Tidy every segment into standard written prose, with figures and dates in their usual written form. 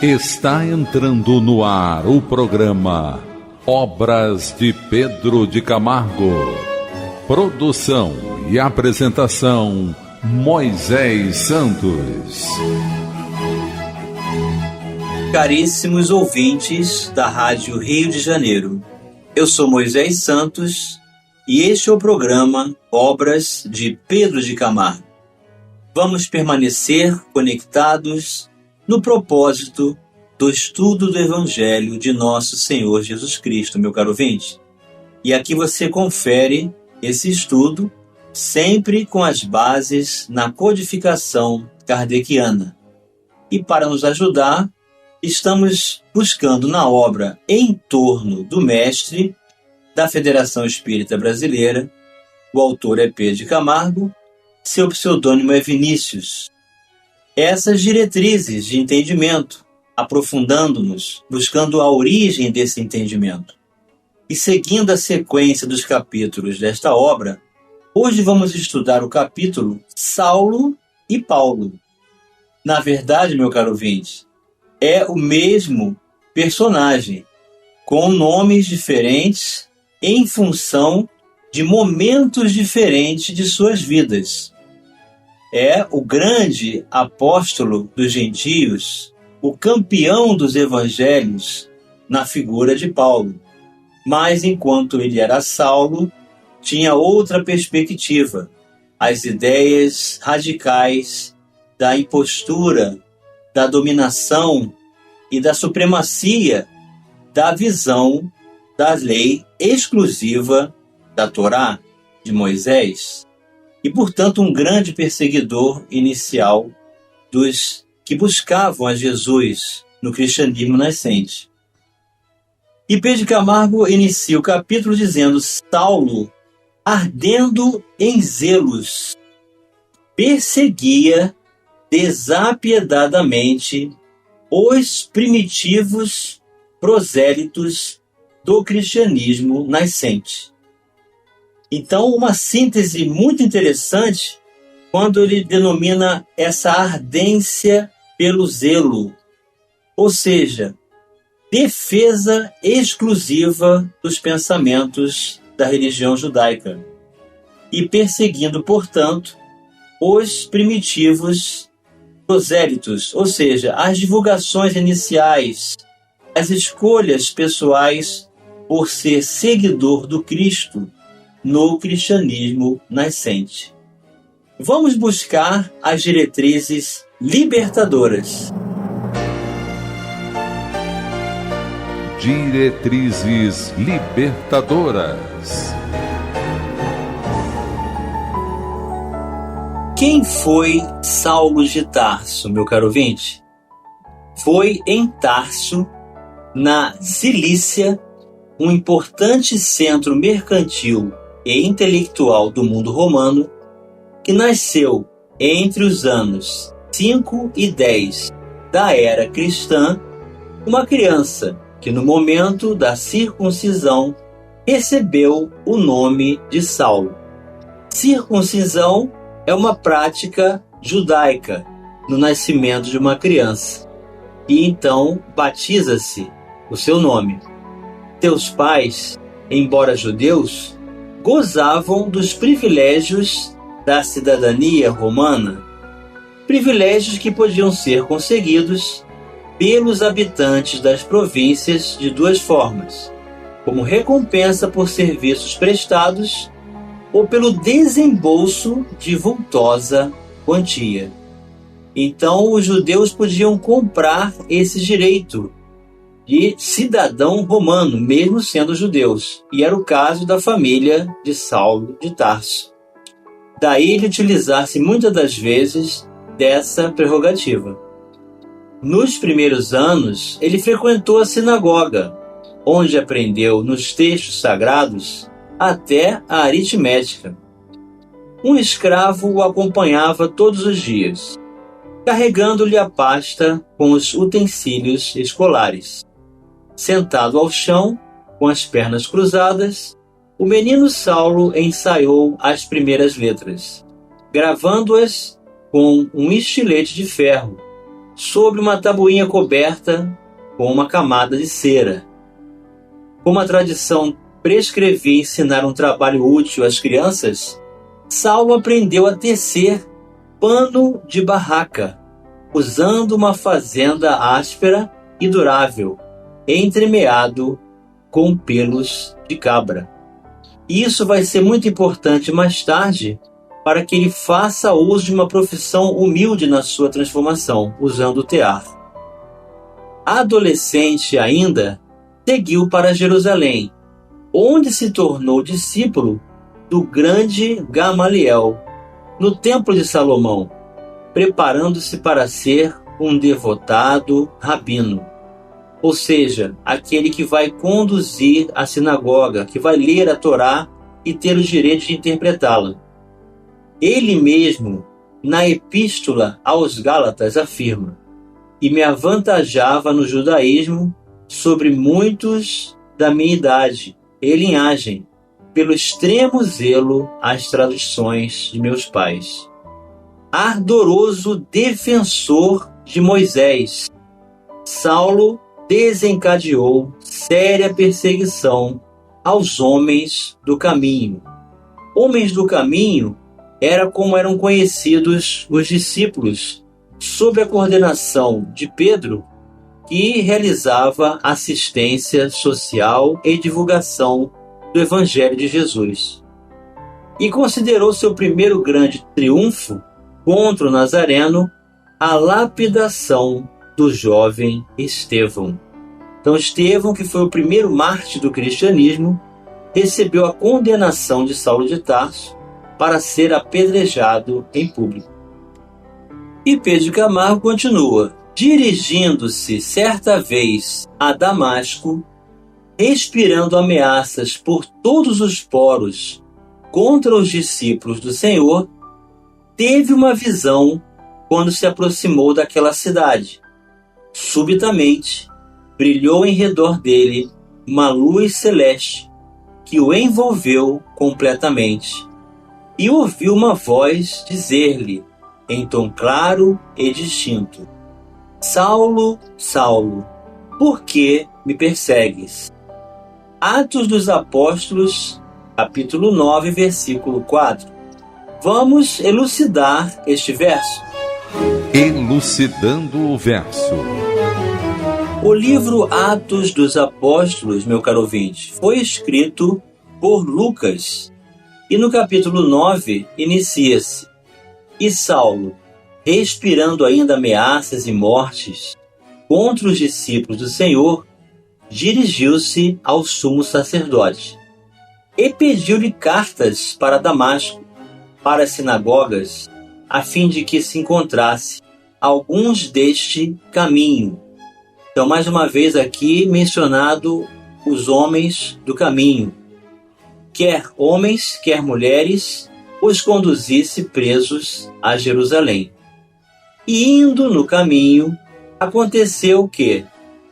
Está entrando no ar o programa Obras de Pedro de Camargo. Produção e apresentação Moisés Santos. Caríssimos ouvintes da Rádio Rio de Janeiro, eu sou Moisés Santos e este é o programa Obras de Pedro de Camargo. Vamos permanecer conectados no propósito do estudo do Evangelho de Nosso Senhor Jesus Cristo, meu caro ouvinte. E aqui você confere esse estudo sempre com as bases na codificação kardeciana. E para nos ajudar, estamos buscando na obra Em Torno do Mestre, da Federação Espírita Brasileira. O autor é Pedro de Camargo, seu pseudônimo é Vinícius. Essas diretrizes de entendimento, aprofundando-nos, buscando a origem desse entendimento. E seguindo a sequência dos capítulos desta obra, hoje vamos estudar o capítulo Saulo e Paulo. Na verdade, meu caro ouvinte, é o mesmo personagem, com nomes diferentes em função de momentos diferentes de suas vidas. É o grande apóstolo dos gentios, o campeão dos evangelhos, na figura de Paulo. Mas enquanto ele era Saulo, tinha outra perspectiva, as ideias radicais da impostura, da dominação e da supremacia da visão da lei exclusiva da Torá de Moisés e, portanto, um grande perseguidor inicial dos que buscavam a Jesus no cristianismo nascente. E Pedro de Camargo inicia o capítulo dizendo: Saulo, ardendo em zelos, perseguia desapiedadamente os primitivos prosélitos do cristianismo nascente. Então, uma síntese muito interessante quando ele denomina essa ardência pelo zelo, ou seja, defesa exclusiva dos pensamentos da religião judaica e perseguindo, portanto, os primitivos prosélitos, ou seja, as divulgações iniciais, as escolhas pessoais por ser seguidor do Cristo no cristianismo nascente. Vamos buscar as diretrizes libertadoras. Diretrizes libertadoras. Quem foi Saulo de Tarso, meu caro ouvinte? Foi em Tarso, na Cilícia, um importante centro mercantil e intelectual do mundo romano, que nasceu entre os anos 5 e 10 da era cristã, uma criança que no momento da circuncisão recebeu o nome de Saulo. Circuncisão é uma prática judaica no nascimento de uma criança, e então batiza-se o seu nome. Seus pais, embora judeus, gozavam dos privilégios da cidadania romana, privilégios que podiam ser conseguidos pelos habitantes das províncias de duas formas: como recompensa por serviços prestados ou pelo desembolso de vultosa quantia. Então, os judeus podiam comprar esse direito de cidadão romano, mesmo sendo judeus, e era o caso da família de Saulo de Tarso. Daí ele utilizar-se muitas das vezes dessa prerrogativa. Nos primeiros anos, ele frequentou a sinagoga, onde aprendeu nos textos sagrados até a aritmética. Um escravo o acompanhava todos os dias, carregando-lhe a pasta com os utensílios escolares. Sentado ao chão, com as pernas cruzadas, o menino Saulo ensaiou as primeiras letras, gravando-as com um estilete de ferro, sobre uma tabuinha coberta com uma camada de cera. Como a tradição prescrevia ensinar um trabalho útil às crianças, Saulo aprendeu a tecer pano de barraca, usando uma fazenda áspera e durável, entremeado com pelos de cabra. Isso vai ser muito importante mais tarde para que ele faça uso de uma profissão humilde na sua transformação, usando o tear. Adolescente ainda, seguiu para Jerusalém, onde se tornou discípulo do grande Gamaliel, no Templo de Salomão, preparando-se para ser um devotado rabino. Ou seja, aquele que vai conduzir a sinagoga, que vai ler a Torá e ter o direito de interpretá-la. Ele mesmo, na Epístola aos Gálatas, afirma: e me avantajava no judaísmo sobre muitos da minha idade e linhagem, pelo extremo zelo às traduções de meus pais. Ardoroso defensor de Moisés, Saulo desencadeou séria perseguição aos homens do caminho. Homens do caminho era como eram conhecidos os discípulos, sob a coordenação de Pedro, que realizava assistência social e divulgação do Evangelho de Jesus. E considerou seu primeiro grande triunfo contra o Nazareno a lapidação do jovem Estevão. Então Estevão, que foi o primeiro mártir do cristianismo, recebeu a condenação de Saulo de Tarso para ser apedrejado em público. E Pedro de Camargo continua: dirigindo-se certa vez a Damasco, respirando ameaças por todos os poros contra os discípulos do Senhor, teve uma visão quando se aproximou daquela cidade. Subitamente, brilhou em redor dele uma luz celeste que o envolveu completamente. E ouviu uma voz dizer-lhe, em tom claro e distinto: Saulo, Saulo, por que me persegues? Atos dos Apóstolos, capítulo 9, versículo 4. Vamos elucidar este verso. Elucidando o verso. O livro Atos dos Apóstolos, meu caro ouvinte, foi escrito por Lucas. E no capítulo 9 inicia-se: e Saulo, respirando ainda ameaças e mortes contra os discípulos do Senhor, dirigiu-se ao sumo sacerdote e pediu-lhe cartas para Damasco, para as sinagogas, a fim de que se encontrasse alguns deste caminho. Então, mais uma vez aqui mencionado os homens do caminho. Quer homens, quer mulheres, os conduzisse presos a Jerusalém. E indo no caminho, aconteceu que,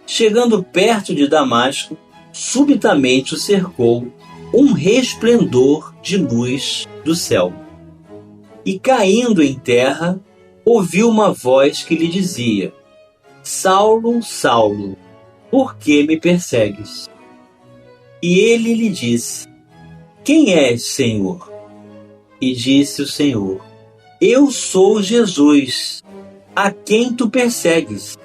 chegando perto de Damasco, subitamente o cercou um resplendor de luz do céu. E caindo em terra, ouviu uma voz que lhe dizia: Saulo, Saulo, por que me persegues? E ele lhe disse: quem és, Senhor? E disse o Senhor: eu sou Jesus, a quem tu persegues.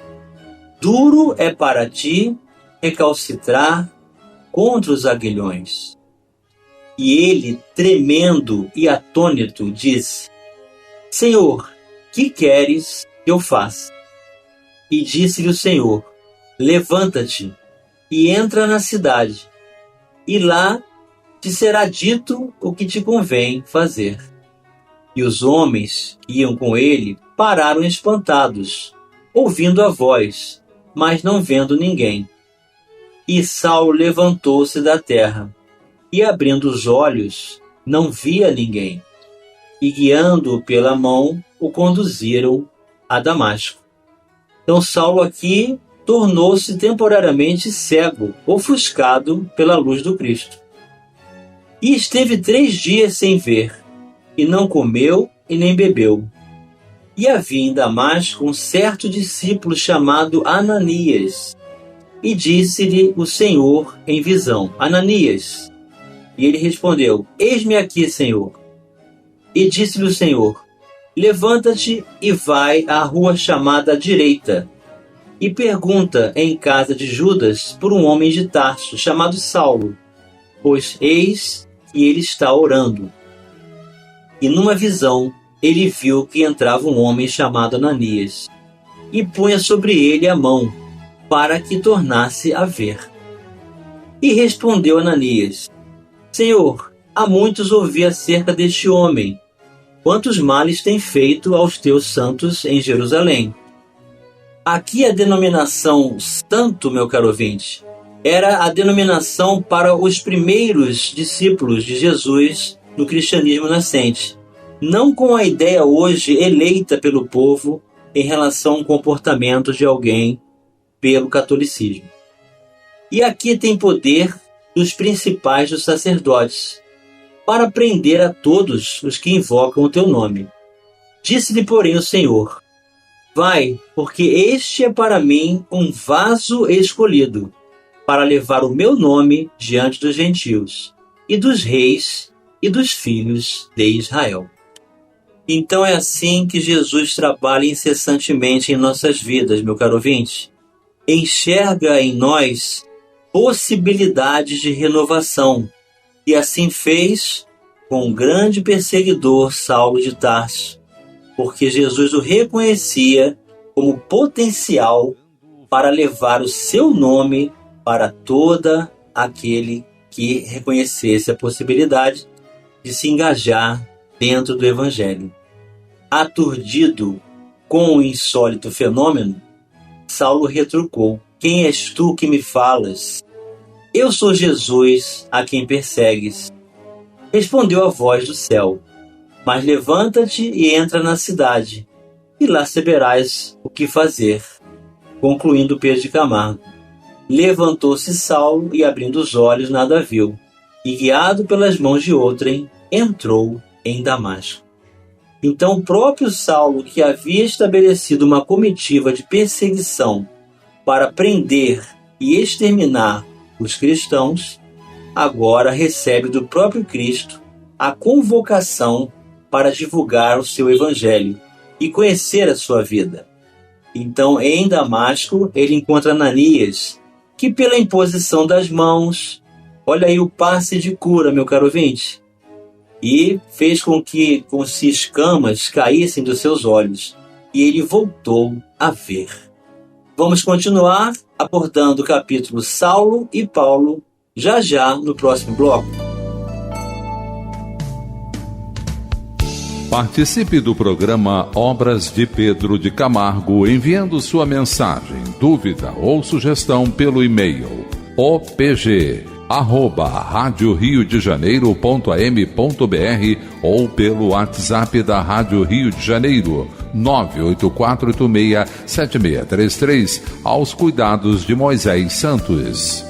Duro é para ti recalcitrar contra os aguilhões. E ele, tremendo e atônito, disse: Senhor, que queres que eu faça? E disse-lhe o Senhor: levanta-te e entra na cidade, e lá te será dito o que te convém fazer. E os homens que iam com ele pararam espantados, ouvindo a voz, mas não vendo ninguém. E Saulo levantou-se da terra, e abrindo os olhos, não via ninguém. E guiando-o pela mão, o conduziram a Damasco. Então Saulo aqui tornou-se temporariamente cego, ofuscado pela luz do Cristo. E esteve 3 dias sem ver, e não comeu e nem bebeu. E havia em Damasco um certo discípulo chamado Ananias. E disse-lhe o Senhor em visão: Ananias. E ele respondeu: Eis-me aqui, Senhor. E disse-lhe o Senhor: Levanta-te e vai à rua chamada Direita, e pergunta em casa de Judas por um homem de Tarso, chamado Saulo, pois eis que ele está orando. E numa visão ele viu que entrava um homem chamado Ananias, e punha sobre ele a mão, para que tornasse a ver. E respondeu Ananias: Senhor, há muitos ouvi acerca deste homem, quantos males tem feito aos teus santos em Jerusalém. Aqui a denominação santo, meu caro ouvinte, era a denominação para os primeiros discípulos de Jesus no cristianismo nascente, não com a ideia hoje eleita pelo povo em relação ao comportamento de alguém pelo catolicismo. E aqui tem poder dos principais dos sacerdotes, para prender a todos os que invocam o teu nome. Disse-lhe, porém, o Senhor: Vai, porque este é para mim um vaso escolhido, para levar o meu nome diante dos gentios, e dos reis, e dos filhos de Israel. Então é assim que Jesus trabalha incessantemente em nossas vidas, meu caro ouvinte. Enxerga em nós possibilidades de renovação, e assim fez com o grande perseguidor Saulo de Tarso, porque Jesus o reconhecia como potencial para levar o seu nome para toda aquele que reconhecesse a possibilidade de se engajar dentro do Evangelho. Aturdido com o insólito fenômeno, Saulo retrucou: Quem és tu que me falas? Eu sou Jesus, a quem persegues. Respondeu a voz do céu: Mas levanta-te e entra na cidade, e lá saberás o que fazer. Concluindo Pedro de Camargo. Levantou-se Saulo e, abrindo os olhos, nada viu, e, guiado pelas mãos de outrem, entrou em Damasco. Então o próprio Saulo, que havia estabelecido uma comitiva de perseguição para prender e exterminar os cristãos, agora recebe do próprio Cristo a convocação para divulgar o seu evangelho e conhecer a sua vida. Então, em Damasco, ele encontra Ananias, que pela imposição das mãos, olha aí o passe de cura, meu caro ouvinte, e fez com que escamas caíssem dos seus olhos, e ele voltou a ver. Vamos continuar abordando o capítulo Saulo e Paulo já no próximo bloco. Participe do programa Obras de Pedro de Camargo enviando sua mensagem, dúvida ou sugestão pelo e-mail opg@radioriodejaneiro.am.br ou pelo WhatsApp da Rádio Rio de Janeiro 984867633 aos cuidados de Moisés Santos.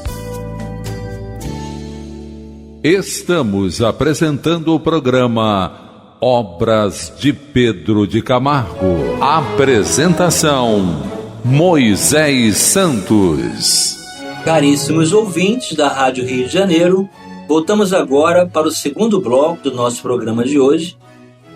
Estamos apresentando o programa Obras de Pedro de Camargo. Apresentação: Moisés Santos. Caríssimos ouvintes da Rádio Rio de Janeiro, voltamos agora para o segundo bloco do nosso programa de hoje,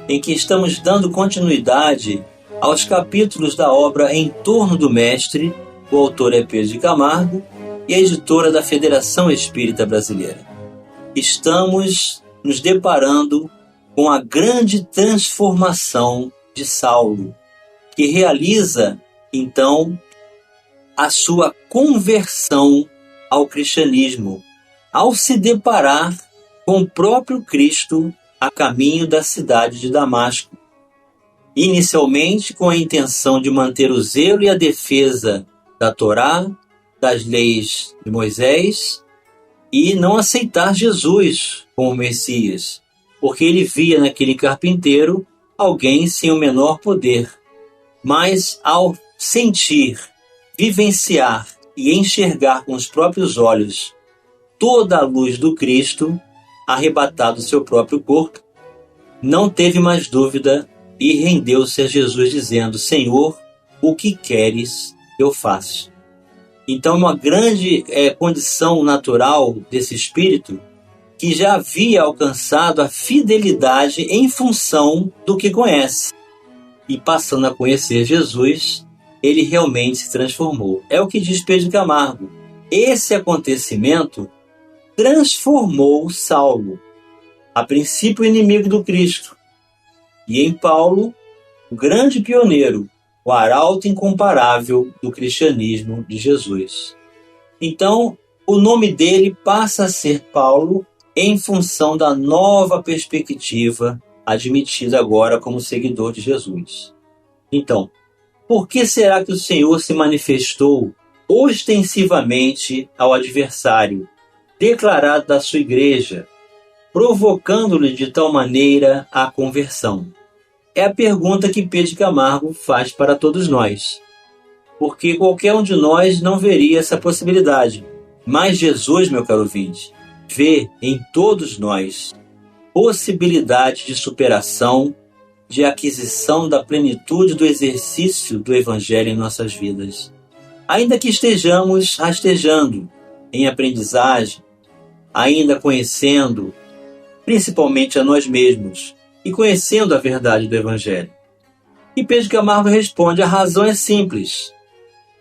em que estamos dando continuidade aos capítulos da obra Em Torno do Mestre. O autor é Pedro de Camargo e a editora da Federação Espírita Brasileira. Estamos nos deparando com a grande transformação de Saulo, que realiza, então, a sua conversão ao cristianismo, ao se deparar com o próprio Cristo a caminho da cidade de Damasco. Inicialmente com a intenção de manter o zelo e a defesa da Torá, das leis de Moisés, e não aceitar Jesus como Messias, porque ele via naquele carpinteiro alguém sem o menor poder. Mas ao sentir, vivenciar e enxergar com os próprios olhos toda a luz do Cristo, arrebatado do seu próprio corpo, não teve mais dúvida e rendeu-se a Jesus dizendo: Senhor, o que queres eu faço? Então, uma grande condição natural desse espírito que já havia alcançado a fidelidade em função do que conhece. E passando a conhecer Jesus, ele realmente se transformou. É o que diz Pedro Camargo. Esse acontecimento transformou Saulo, a princípio inimigo do Cristo, e em Paulo, o grande pioneiro, o arauto incomparável do cristianismo de Jesus. Então, o nome dele passa a ser Paulo em função da nova perspectiva admitida agora como seguidor de Jesus. Então, por que será que o Senhor se manifestou ostensivamente ao adversário declarado da sua igreja, provocando-lhe de tal maneira a conversão? É a pergunta que Pedro Camargo faz para todos nós, porque qualquer um de nós não veria essa possibilidade. Mas Jesus, meu caro ouvinte, vê em todos nós possibilidade de superação, de aquisição da plenitude do exercício do Evangelho em nossas vidas. Ainda que estejamos rastejando em aprendizagem, ainda conhecendo, principalmente a nós mesmos, e conhecendo a verdade do Evangelho. E Pedro Camargo responde: a razão é simples.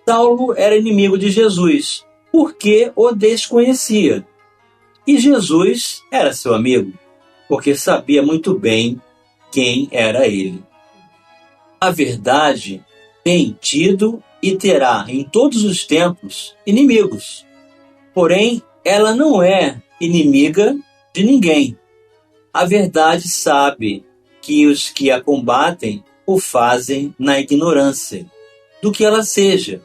Saulo era inimigo de Jesus, porque o desconhecia. E Jesus era seu amigo, porque sabia muito bem quem era ele. A verdade tem tido e terá em todos os tempos inimigos. Porém, ela não é inimiga de ninguém. A verdade sabe que os que a combatem o fazem na ignorância do que ela seja.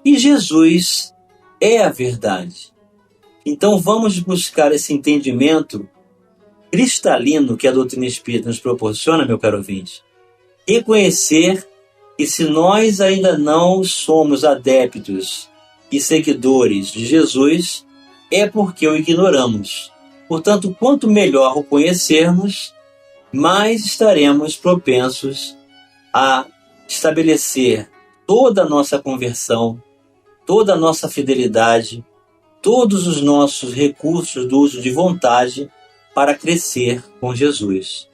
E Jesus é a verdade. Então vamos buscar esse entendimento cristalino que a doutrina espírita nos proporciona, meu caro ouvinte. Reconhecer que se nós ainda não somos adeptos e seguidores de Jesus, é porque o ignoramos. Portanto, quanto melhor o conhecermos, mais estaremos propensos a estabelecer toda a nossa conversão, toda a nossa fidelidade, todos os nossos recursos do uso de vontade para crescer com Jesus.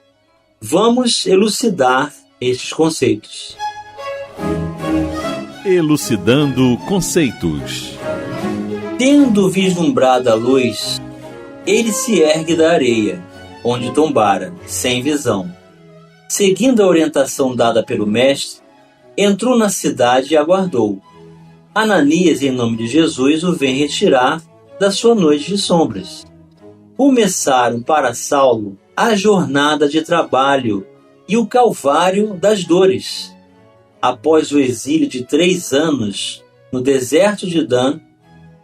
Vamos elucidar estes conceitos. Elucidando conceitos. Tendo vislumbrado a luz, ele se ergue da areia, onde tombara, sem visão. Seguindo a orientação dada pelo mestre, entrou na cidade e aguardou. Ananias, em nome de Jesus, o vem retirar da sua noite de sombras. Começaram para Saulo a jornada de trabalho e o calvário das dores. Após o exílio de 3 anos no deserto de Dan,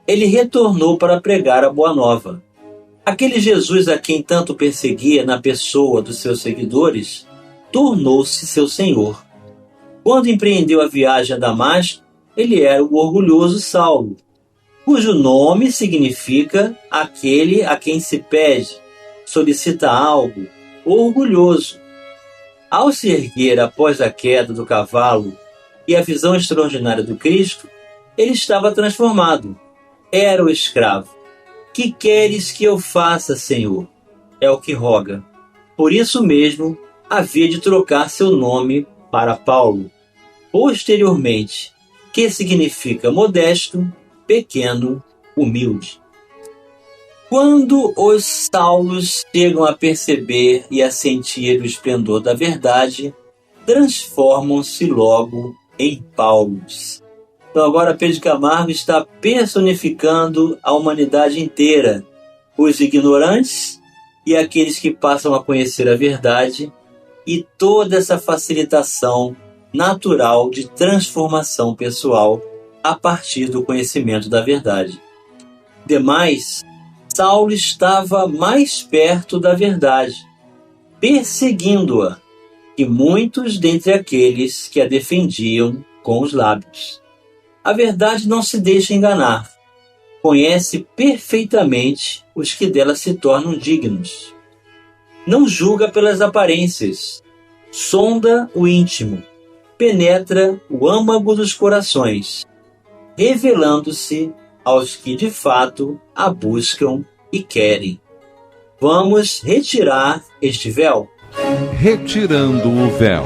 ele retornou para pregar a Boa Nova. Aquele Jesus a quem tanto perseguia na pessoa dos seus seguidores, tornou-se seu senhor. Quando empreendeu a viagem a Damasco, ele era o orgulhoso Saulo, cujo nome significa aquele a quem se pede, solicita algo, orgulhoso. Ao se erguer após a queda do cavalo e a visão extraordinária do Cristo, ele estava transformado. Era o escravo. Que queres que eu faça, Senhor? É o que roga. Por isso mesmo, havia de trocar seu nome para Paulo. Posteriormente, que significa modesto, pequeno, humilde. Quando os Saulos chegam a perceber e a sentir o esplendor da verdade, transformam-se logo em Paulos. Então agora Pedro Camargo está personificando a humanidade inteira, os ignorantes e aqueles que passam a conhecer a verdade, e toda essa facilitação natural de transformação pessoal a partir do conhecimento da verdade. Demais, Saulo estava mais perto da verdade, perseguindo-a, que muitos dentre aqueles que a defendiam com os lábios. A verdade não se deixa enganar. Conhece perfeitamente os que dela se tornam dignos. Não julga pelas aparências. sonda o íntimo, penetra o âmago dos corações, revelando-se aos que de fato a buscam e querem. Vamos retirar este véu? Retirando o véu.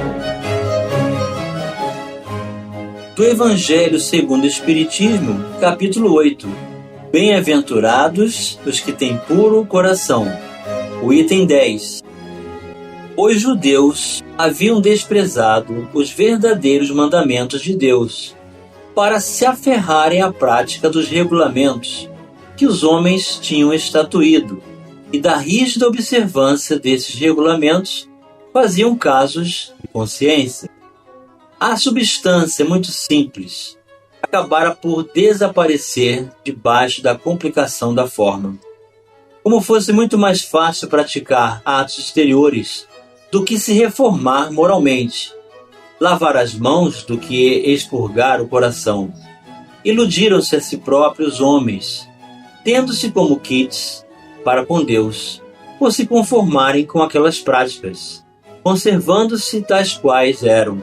Do Evangelho segundo o Espiritismo, capítulo 8. Bem-aventurados os que têm puro coração. O item 10. Os judeus haviam desprezado os verdadeiros mandamentos de Deus para se aferrarem à prática dos regulamentos que os homens tinham estatuído, e da rígida observância desses regulamentos faziam casos de consciência. A substância muito simples acabara por desaparecer debaixo da complicação da forma. Como fosse muito mais fácil praticar atos exteriores do que se reformar moralmente, lavar as mãos do que expurgar o coração. Iludiram-se a si próprios homens, tendo-se como kits para com Deus, por se conformarem com aquelas práticas, conservando-se tais quais eram,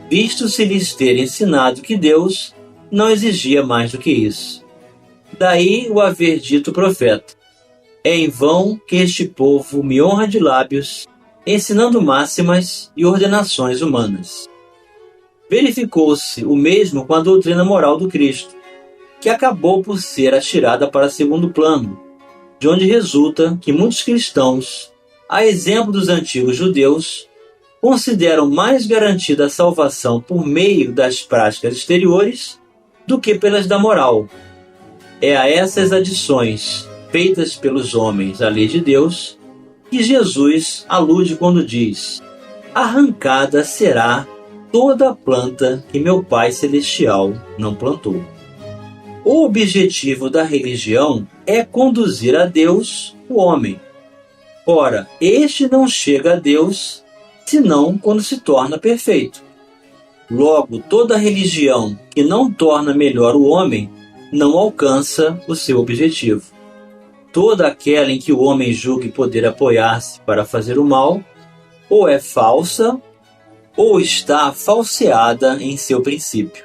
visto-se lhes ter ensinado que Deus não exigia mais do que isso. Daí o haver dito o profeta: é em vão que este povo me honra de lábios, ensinando máximas e ordenações humanas. Verificou-se o mesmo com a doutrina moral do Cristo, que acabou por ser atirada para segundo plano, de onde resulta que muitos cristãos, a exemplo dos antigos judeus, consideram mais garantida a salvação por meio das práticas exteriores do que pelas da moral. É a essas adições feitas pelos homens à lei de Deus que Jesus alude quando diz: arrancada será toda a planta que meu Pai Celestial não plantou. O objetivo da religião é conduzir a Deus o homem. Ora, este não chega a Deus senão quando se torna perfeito. Logo, toda religião que não torna melhor o homem não alcança o seu objetivo. Toda aquela em que o homem julgue poder apoiar-se para fazer o mal, ou é falsa, ou está falseada em seu princípio.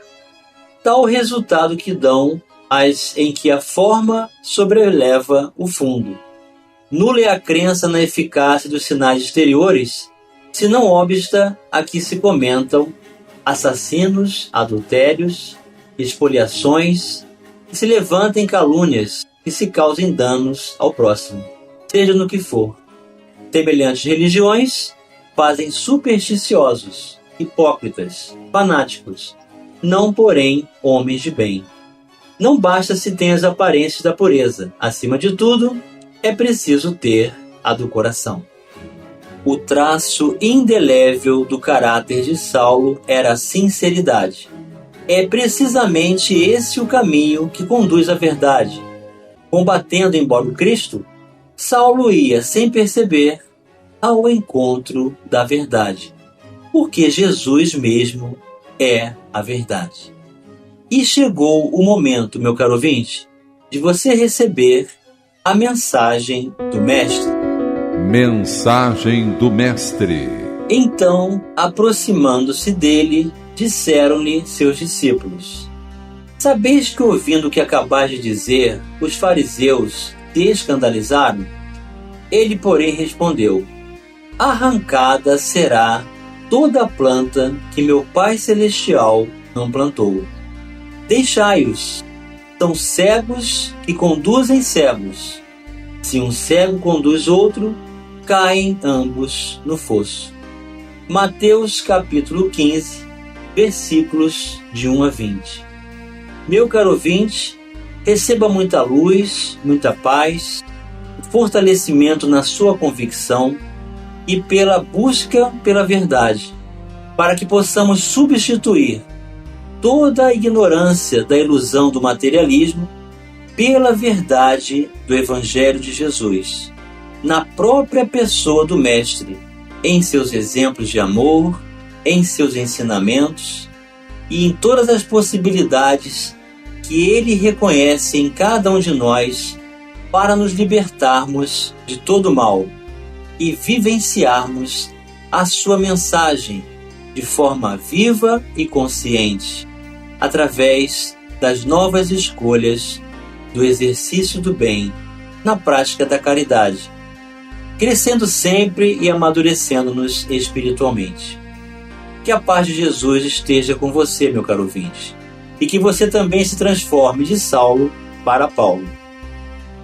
Tal resultado que dão as em que a forma sobreleva o fundo. Nula é a crença na eficácia dos sinais exteriores, se não obsta a que se comentam assassinos, adultérios, espoliações, que se levantem calúnias e se causem danos ao próximo, seja no que for. Semelhantes religiões fazem supersticiosos, hipócritas, fanáticos, não porém homens de bem. Não basta se ter as aparências da pureza, acima de tudo, é preciso ter a do coração. O traço indelével do caráter de Saulo era a sinceridade. É precisamente esse o caminho que conduz à verdade. Combatendo embora o Cristo, Saulo ia, sem perceber, ao encontro da verdade, porque Jesus mesmo é a verdade. E chegou o momento, meu caro ouvinte, de você receber a mensagem do Mestre. Mensagem do Mestre. Então, aproximando-se dele, disseram-lhe seus discípulos: sabeis que, ouvindo o que acabais de dizer, os fariseus se escandalizaram? Ele, porém, respondeu: arrancada será toda a planta que meu Pai Celestial não plantou. Deixai-os, são cegos que conduzem cegos. Se um cego conduz outro, caem ambos no fosso. Mateus capítulo 15, versículos de 1 a 20. Meu caro ouvinte, receba muita luz, muita paz, fortalecimento na sua convicção e pela busca pela verdade, para que possamos substituir toda a ignorância da ilusão do materialismo pela verdade do Evangelho de Jesus, na própria pessoa do Mestre, em seus exemplos de amor, em seus ensinamentos e em todas as possibilidades que ele reconhece em cada um de nós para nos libertarmos de todo mal e vivenciarmos a sua mensagem de forma viva e consciente, através das novas escolhas do exercício do bem na prática da caridade, crescendo sempre e amadurecendo-nos espiritualmente. Que a paz de Jesus esteja com você, meu caro ouvinte, e que você também se transforme de Saulo para Paulo.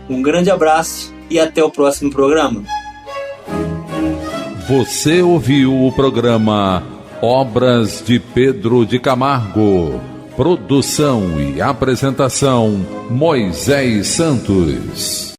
Um grande abraço e até o próximo programa. Você ouviu o programa Obras de Pedro de Camargo. Produção e apresentação Moisés Santos.